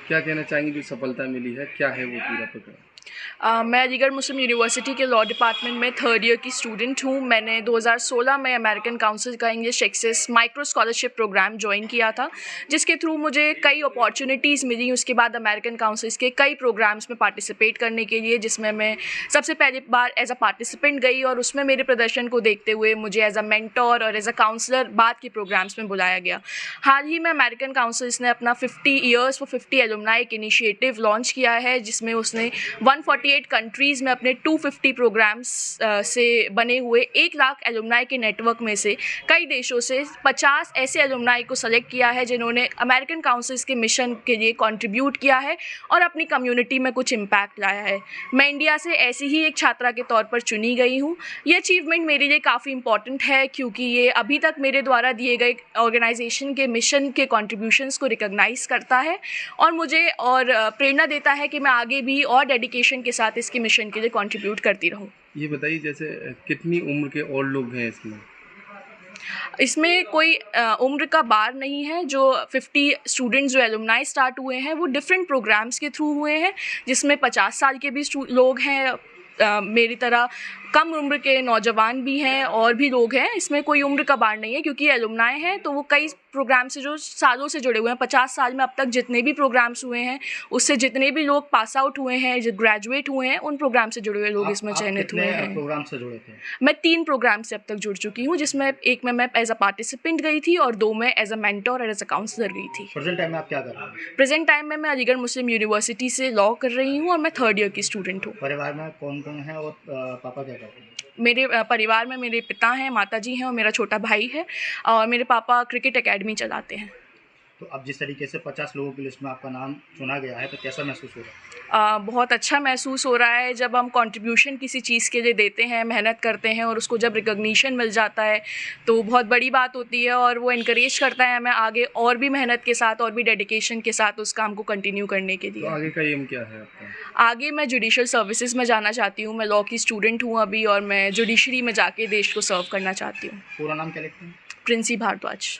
क्या कहना चाहेंगे जो सफलता मिली है, क्या है वो पूरा प्रकार? मैं अलीगढ़ मुस्लिम यूनिवर्सिटी के लॉ डिपार्टमेंट में थर्ड ईयर की स्टूडेंट हूँ। मैंने 2016 में अमेरिकन काउंसिल का English access micro scholarship program join किया था, जिसके थ्रू मुझे कई अपॉर्चुनिटीज़ मिली। उसके बाद अमेरिकन काउंसिल्स के कई प्रोग्राम्स में पार्टिसिपेट करने के लिए, जिसमें मैं सबसे पहली बार एज अ पार्टिसिपेंट गई और उसमें मेरे प्रदर्शन को देखते हुए मुझे एज अ मेंटोर और एज अ काउंसलर बाद के प्रोग्राम्स में बुलाया गया। हाल ही में अमेरिकन काउंसिल्स ने अपना 50 ईयर्स फॉर 50 एलुमनाई एक इनिशिएटिव लॉन्च किया है, जिसमें उसने 148 कंट्रीज़ में अपने 250 प्रोग्राम्स से बने हुए 1 लाख एलुमनाई के नेटवर्क में से कई देशों से 50 ऐसे एलुमनाई को सेलेक्ट किया है जिन्होंने अमेरिकन काउंसिल्स के मिशन के लिए कंट्रीब्यूट किया है और अपनी कम्युनिटी में कुछ इम्पैक्ट लाया है। मैं इंडिया से ऐसी ही एक छात्रा के तौर पर चुनी गई हूँ। ये अचीवमेंट मेरे लिए काफ़ी इंपॉर्टेंट है, क्योंकि ये अभी तक मेरे द्वारा दिए गए ऑर्गेनाइजेशन के मिशन के कंट्रीब्यूशंस को रिकॉग्नाइज़ करता है और मुझे और प्रेरणा देता है कि मैं आगे भी और डेडिकेशन के साथ इसके मिशन के लिए कंट्रीब्यूट करती रहूं। ये बताइए, जैसे कितनी उम्र के और लोग हैं इसमें? इसमें कोई उम्र का बार नहीं है। जो 50 स्टूडेंट्स जो एलुमनाई स्टार्ट हुए हैं वो डिफरेंट प्रोग्राम्स के थ्रू हुए हैं, जिसमें 50 साल के भी लोग हैं, मेरी तरह कम उम्र के नौजवान भी हैं और भी लोग हैं। इसमें कोई उम्र का बार नहीं है, क्योंकि एलुमनाई हैं तो वो कई प्रोग्राम से जो सालों से जुड़े हुए हैं। 50 साल में अब तक जितने भी प्रोग्राम्स हुए हैं, उससे जितने भी लोग पास आउट हुए हैं, जो ग्रेजुएट हुए हैं, उन प्रोग्राम से जुड़े हुए लोग इसमें चयनित हुए हैं। प्रोग्राम से जुड़े थे? मैं 3 प्रोग्राम से अब तक जुड़ चुकी हूँ, जिसमें एक में मैं एज अ पार्टिसिपेंट गई थी और 2 में एज अ मेंटोर और एज अ काउंसलर गई थी। प्रेजेंट टाइम में आप क्या कर रहे हैं? प्रेजेंट टाइम में मैं अलीगढ़ मुस्लिम यूनिवर्सिटी से लॉ कर रही हूँ और मैं थर्ड ईयर की स्टूडेंट हूँ। परिवार में कौन कौन है और पापा क्या करते हैं? मेरे परिवार में मेरे पिता हैं, माताजी हैं और मेरा छोटा भाई है, और मेरे पापा क्रिकेट एकेडमी चलाते हैं। तो अब जिस तरीके से 50 लोगों की लिस्ट में आपका नाम चुना गया है, तो कैसा महसूस हो रहा है? बहुत अच्छा महसूस हो रहा है। जब हम कंट्रीब्यूशन किसी चीज़ के लिए देते हैं, मेहनत करते हैं और उसको जब रिकॉग्निशन मिल जाता है तो बहुत बड़ी बात होती है, और वो इनकरेज करता है हमें आगे और भी मेहनत के साथ और भी डेडिकेशन के साथ उस काम को कंटिन्यू करने के लिए। तो आगे का एम क्या है आपका? आगे मैं जुडिशल सर्विसेज में जाना चाहती हूँ। मैं लॉ की स्टूडेंट हूँ अभी, और मैं जुडिशरी में जाके देश को सर्व करना चाहती हूँ। पूरा नाम क्या लिखते हैं? प्रिंसी भारद्वाज।